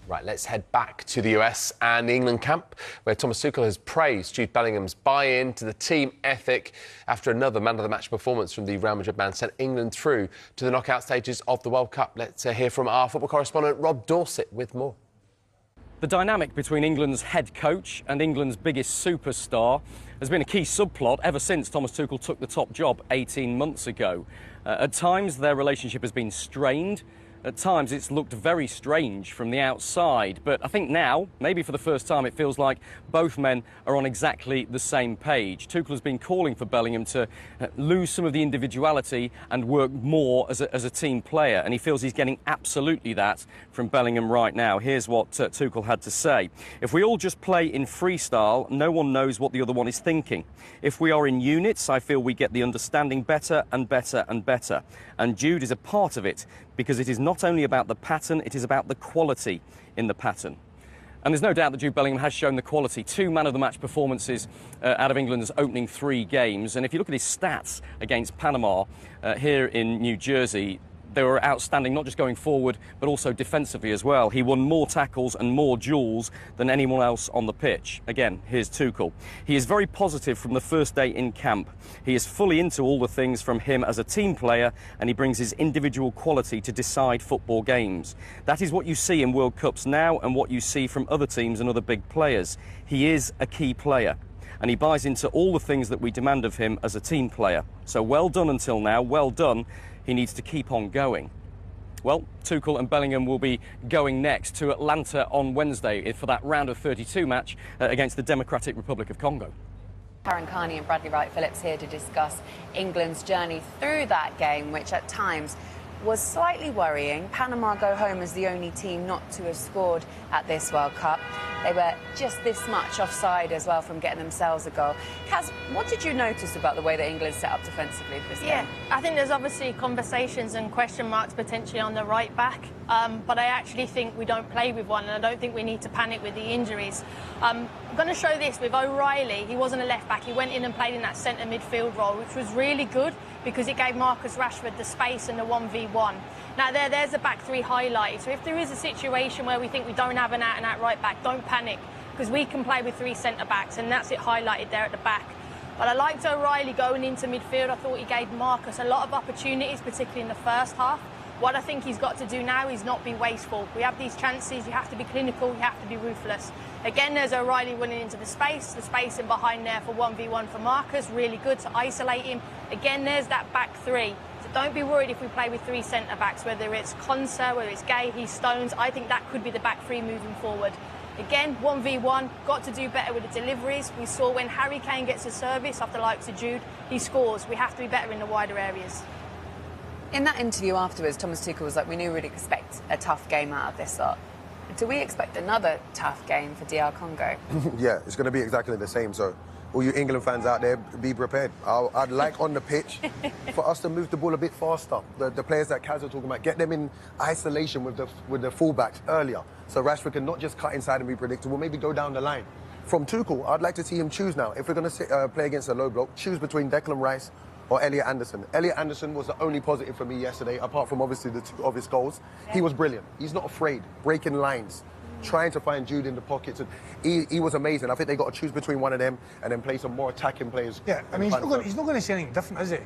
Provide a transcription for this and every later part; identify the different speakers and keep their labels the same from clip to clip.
Speaker 1: Right, let's head back to the US and the England camp, where Thomas Tuchel has praised Jude Bellingham's buy-in to the team ethic after another man-of-the-match performance from the Real Madrid man sent England through to the knockout stages of the World Cup. Let's hear from our football correspondent Rob Dorset with more.
Speaker 2: The dynamic between England's head coach and England's biggest superstar has been a key subplot ever since Thomas Tuchel took the top job 18 months ago. At times, their relationship has been strained. At times, it's looked very strange from the outside. But I think now, maybe for the first time, it feels like both men are on exactly the same page. Tuchel has been calling for Bellingham to lose some of the individuality and work more as a team player. And he feels he's getting absolutely that from Bellingham right now. Here's what Tuchel had to say. If we all just play in freestyle, no one knows what the other one is thinking. If we are in units, I feel we get the understanding better and better and better. And Jude is a part of it, because it is not only about the pattern, it is about the quality in the pattern. And there's no doubt that Jude Bellingham has shown the quality. 2 man-of-the-match performances out of England's opening 3 games. And if you look at his stats against Panama here in New Jersey, they were outstanding, not just going forward, but also defensively as well. He won more tackles and more duels than anyone else on the pitch. Again, here's Tuchel. He is very positive from the first day in camp. He is fully into all the things from him as a team player, and he brings his individual quality to decide football games. That is what you see in World Cups now and what you see from other teams and other big players. He is a key player, and he buys into all the things that we demand of him as a team player. So well done until now, well done. He needs to keep on going. Well, Tuchel and Bellingham will be going next to Atlanta on Wednesday for that round of 32 match against the Democratic Republic of Congo.
Speaker 3: Karen Carney and Bradley Wright-Phillips here to discuss England's journey through that game, which at times was slightly worrying. Panama go home as the only team not to have scored at this World Cup. They were just this much offside as well from getting themselves a goal. Kaz, what did you notice about the way that England set up defensively for this game?
Speaker 4: I think there's obviously conversations and question marks potentially on the right back, but I actually think we don't play with one, and I don't think we need to panic with the injuries. I'm going to show this with O'Reilly. He wasn't a left back. He went in and played in that centre midfield role, which was really good because it gave Marcus Rashford the space and the 1v1. Now there's a back 3 highlighted. So if there is a situation where we think we don't have an out-and-out right back, don't panic, because we can play with 3 centre-backs, and that's it highlighted there at the back. But I liked O'Reilly going into midfield. I thought he gave Marcus a lot of opportunities, particularly in the first half. What I think he's got to do now is not be wasteful. We have these chances, you have to be clinical, you have to be ruthless. Again, there's O'Reilly running into the space in behind there for 1v1 for Marcus, really good to isolate him. Again, there's that back 3. So don't be worried if we play with 3 centre-backs, whether it's Konsa, whether it's Gahey, Stones. I think that could be the back 3 moving forward. Again, 1v1, got to do better with the deliveries. We saw when Harry Kane gets a service off the likes of Jude, he scores. We have to be better in the wider areas.
Speaker 3: In that interview afterwards, Thomas Tuchel was like, we knew we'd expect a tough game out of this lot. Do we expect another tough game for DR Congo?
Speaker 5: Yeah, it's going to be exactly the same. So all you England fans out there, be prepared. I'd like on the pitch for us to move the ball a bit faster. The players that Kaz are talking about, get them in isolation with the fullbacks earlier. So Rashford can not just cut inside and be predictable, maybe go down the line. From Tuchel, I'd like to see him choose now. If we're going to play against a low block, choose between Declan Rice or Elliot Anderson. Elliot Anderson was the only positive for me yesterday, apart from obviously the 2 obvious goals. Yeah. He was brilliant. He's not afraid, breaking lines, trying to find Jude in the pockets. And he was amazing. I think they got to choose between one of them and then play some more attacking players.
Speaker 6: Yeah, I mean, he's not going to say anything different, is he? You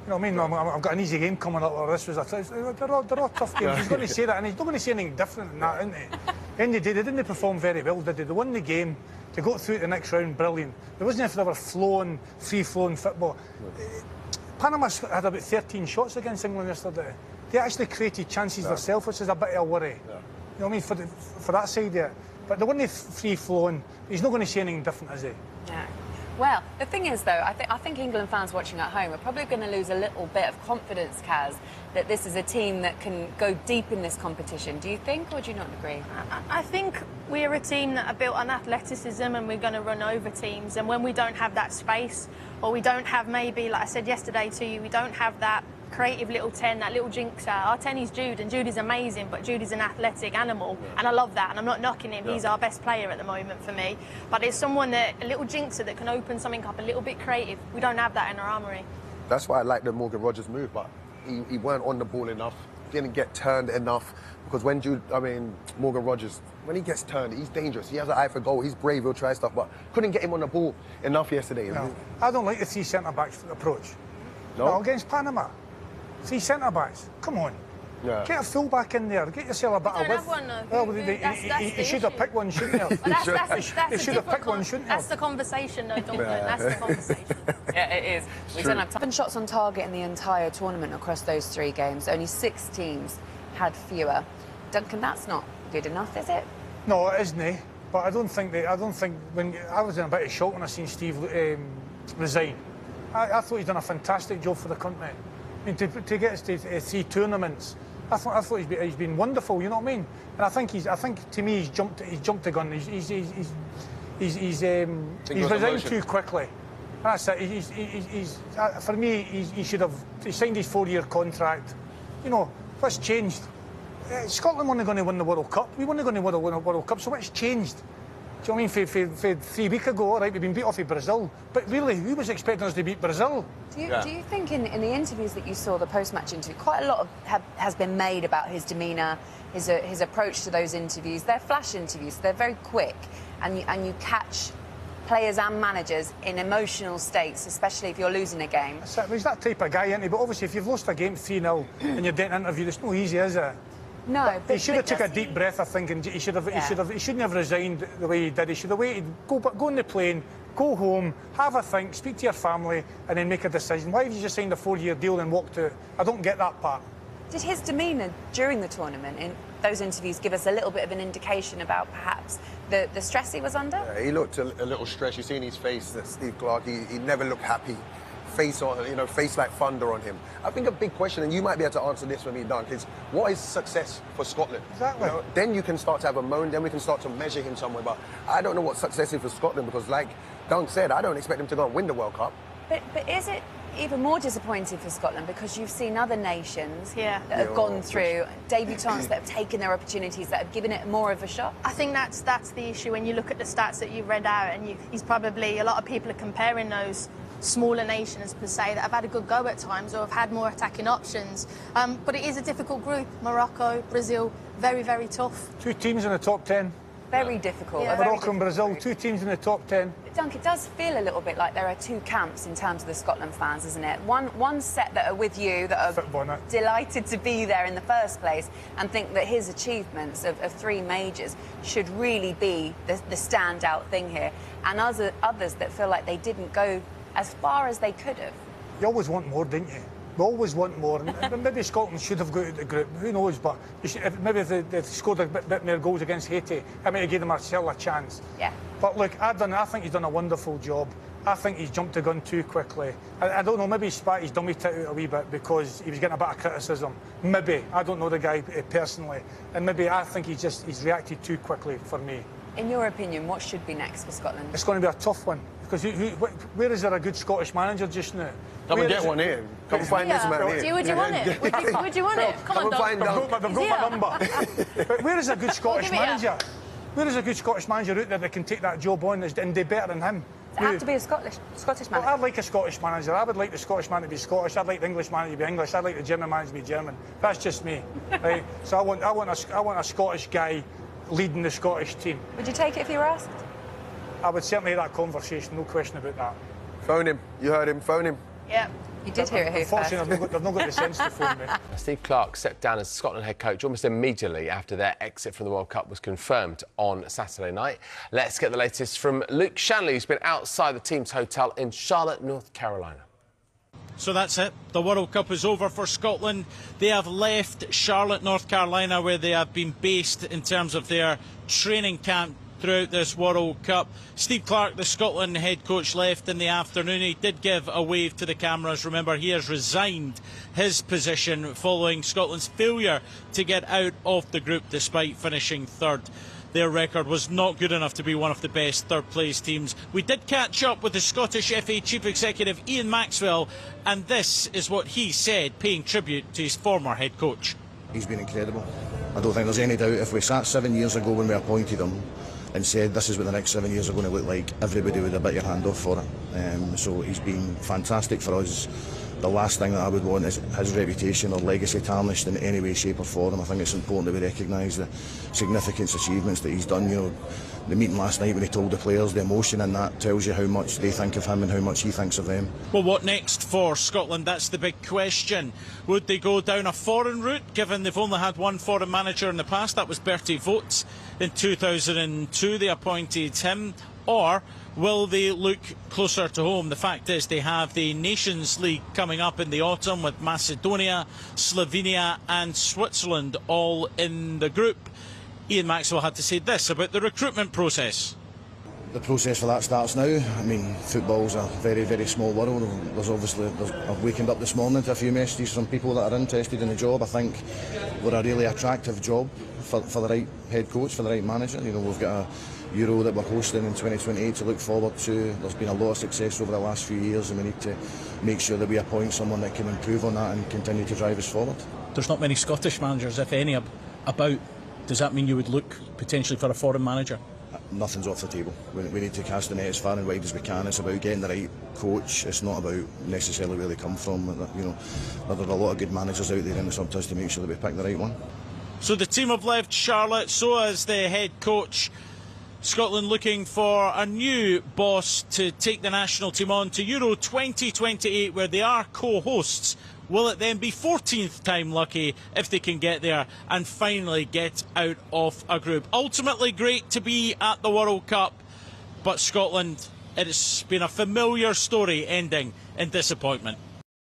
Speaker 6: know what I mean? I've got an easy game coming up, or this was they're all tough games. He's going to say that, and he's not going to say anything different than that, isn't he? End of the day, they didn't perform very well, did they? They won the game. They got through to the next round, brilliant. There wasn't if they were flowing, free-flowing football. Panama had about 13 shots against England yesterday. They actually created chances themselves, which is a bit of a worry. You know what I mean, for that side of it. But they weren't free-flowing. He's not going to say anything different, is he?
Speaker 3: Yeah. Well, the thing is, though, I think England fans watching at home are probably going to lose a little bit of confidence, Kaz, that this is a team that can go deep in this competition. Do you think, or do you not agree?
Speaker 4: I think we're a team that are built on athleticism, and we're going to run over teams. And when we don't have that space, or we don't have maybe, like I said yesterday to you, we don't have that creative little 10, that little jinxer. Our 10 is Jude, and Jude is amazing, but Jude is an athletic animal, and I love that, and I'm not knocking him. He's our best player at the moment for me. But it's someone that, a little jinxer that can open something up a little bit creative. We don't have that in our armoury.
Speaker 5: That's why I like the Morgan Rogers move, but he weren't on the ball enough, didn't get turned enough. Because when Morgan Rogers, when he gets turned, he's dangerous. He has an eye for goal. He's brave. He'll try stuff, but couldn't get him on the ball enough yesterday.
Speaker 6: No. I don't like the 3 centre-backs approach.
Speaker 5: No?
Speaker 6: Against Panama. 3 centre-backs. Come on.
Speaker 5: Yeah.
Speaker 6: Get a full-back in there. Get yourself a bit of width. He should have picked one, shouldn't he? He should have picked one, shouldn't he?
Speaker 4: That's the conversation, though, Duncan. That's the conversation.
Speaker 3: Yeah, it is. We don't have 7 shots on target in the entire tournament across those 3 games. Only 6 teams had fewer. Duncan, that's not good enough, is it?
Speaker 6: No, it isn't. But I don't think when I was in a bit of shock when I seen Steve resign. I thought he's done a fantastic job for the country. I mean, to get us to 3 tournaments, I thought he's been wonderful. You know what I mean? And I think to me he's jumped the gun. He's resigned too quickly. That's it. For me, he should have signed his 4-year contract. You know, what's changed? Scotland weren't going to win the World Cup. We weren't going to win the World Cup. So what's changed? Do you know what I mean? For 3 weeks ago, all right, we've been beat off of Brazil. But really, who was expecting us to beat Brazil?
Speaker 3: Do you think in the interviews that you saw, the post-match interview, quite a lot has been made about his demeanour, his approach to those interviews? They're flash interviews. They're very quick, and you catch players and managers in emotional states, especially if you're losing a game.
Speaker 6: He's that type of guy, isn't he? But obviously, if you've lost a game 3-0 and you're doing an interview, it's no easy, is it?
Speaker 3: No,
Speaker 6: he should have took a deep breath, I think, and he shouldn't have resigned the way he did. He should have waited, go on the plane, go home, have a think, speak to your family, and then make a decision. Why have you just signed a 4-year deal and walked out? I don't get that part. Did
Speaker 3: his demeanour during the tournament in those interviews give us a little bit of an indication about perhaps the stress he was under?
Speaker 5: Yeah, he looked a little stressed. You see in his face that Steve Clarke, he never looked happy. Face like thunder on him. I think a big question, and you might be able to answer this for me, Dunk, is what is success for Scotland?
Speaker 6: Exactly.
Speaker 5: Then you can start to have a moan, then we can start to measure him somewhere. But I don't know what success is for Scotland, because like Dunk said, I don't expect him to go and win the World Cup.
Speaker 3: But is it even more disappointing for Scotland because you've seen other nations that have gone through, debutants that have taken their opportunities, that have given it more of a shot?
Speaker 4: I think that's the issue when you look at the stats that you've read out, and he's probably, a lot of people are comparing those smaller nations per se that have had a good go at times or have had more attacking options. But it is a difficult group. Morocco, Brazil, very, very tough.
Speaker 6: 2 teams in the top 10.
Speaker 3: Very difficult.
Speaker 6: Yeah. Morocco and Brazil, 2 teams in the top 10.
Speaker 3: Dunk, it does feel a little bit like there are 2 camps in terms of the Scotland fans, isn't it? One set that are with you, that are delighted to be there in the first place and think that his achievements of 3 majors should really be the standout thing here. And others that feel like they didn't go as far as they could have.
Speaker 6: You always want more, don't you? We always want more. And maybe Scotland should have got out of the group. Who knows? But maybe if they've scored a bit more goals against Haiti, I might have given Marcel a chance.
Speaker 3: Yeah.
Speaker 6: But look, I think he's done a wonderful job. I think he's jumped the gun too quickly. I don't know, maybe he spat his dummy tit out a wee bit because he was getting a bit of criticism. Maybe. I don't know the guy personally. And maybe I think he's reacted too quickly for me.
Speaker 3: In your opinion, what should be next for Scotland?
Speaker 6: It's going to be a tough one. Because where is there a good Scottish manager just now?
Speaker 5: Come and get one here. Come and find this man here.
Speaker 4: Would you want it? Would you want it?
Speaker 5: Come and find out.
Speaker 6: They've got my number. But where is a good Scottish manager? Where is a good Scottish manager out there that can take that job on and do better than him?
Speaker 3: Does it have to be a Scottish manager?
Speaker 6: Well, I'd like a Scottish manager. I would like the Scottish man to be Scottish. I'd like the English man to be English. I'd like the German man to be German. That's just me. Right? So I want a Scottish guy leading the Scottish team.
Speaker 3: Would you take it if you were asked?
Speaker 6: I would certainly have that conversation, no question about that.
Speaker 5: Phone him. You heard him. Phone him.
Speaker 4: Yeah.
Speaker 3: You did hear it here first.
Speaker 6: Unfortunately, they've not got the sense to phone me.
Speaker 1: Steve Clarke stepped down as Scotland head coach almost immediately after their exit from the World Cup was confirmed on Saturday night. Let's get the latest from Luke Shanley, who's been outside the team's hotel in Charlotte, North Carolina.
Speaker 7: So that's it. The World Cup is over for Scotland. They have left Charlotte, North Carolina, where they have been based in terms of their training camp throughout this World Cup. Steve Clarke, the Scotland head coach, left in the afternoon. He did give a wave to the cameras. Remember, he has resigned his position following Scotland's failure to get out of the group despite finishing 3rd. Their record was not good enough to be one of the best third-place teams. We did catch up with the Scottish FA Chief Executive Ian Maxwell, and this is what he said, paying tribute to his former head coach.
Speaker 8: He's been incredible. I don't think there's any doubt if we sat 7 years ago when we appointed him and said this is what the next 7 years are going to look like, everybody would have bit your hand off for it. So he's been fantastic for us the last thing that I would want is his reputation or legacy tarnished in any way, shape or form. I think it's important that we recognise the significant achievements that he's done. You know, the meeting last night when he told the players, the emotion in that tells you how much they think of him and how much he thinks of them.
Speaker 7: Well, what next for Scotland? That's the big question. Would they go down a foreign route, given they've only had one foreign manager in the past? That was Bertie Vogts in 2002. They appointed him. Or will they look closer to home? The fact is they have the Nations League coming up in the autumn with Macedonia, Slovenia and Switzerland all in the group. Ian Maxwell had to say this about the recruitment process.
Speaker 8: The process for that starts now. I mean, football's a very, very small world. I've wakened up this morning to a few messages from people that are interested in the job. I think we're a really attractive job for the right head coach, for the right manager. You know, we've got a Euro that we're hosting in 2028 to look forward to. There's been a lot of success over the last few years, and we need to make sure that we appoint someone that can improve on that and continue to drive us forward.
Speaker 9: There's not many Scottish managers, if any, about. Does that mean you would look potentially for a foreign manager?
Speaker 8: Nothing's off the table. We need to cast the net as far and wide as we can. It's about getting the right coach. It's not about necessarily where they come from. You know, there are a lot of good managers out there, and it's up to us to make sure that we pick the right one.
Speaker 7: So the team have left Charlotte, so has the head coach. Scotland looking for a new boss to take the national team on to Euro 2028, where they are co-hosts. Will it then be 14th time lucky if they can get there and finally get out of a group? Ultimately great to be at the World Cup, but Scotland, it has been a familiar story ending in disappointment.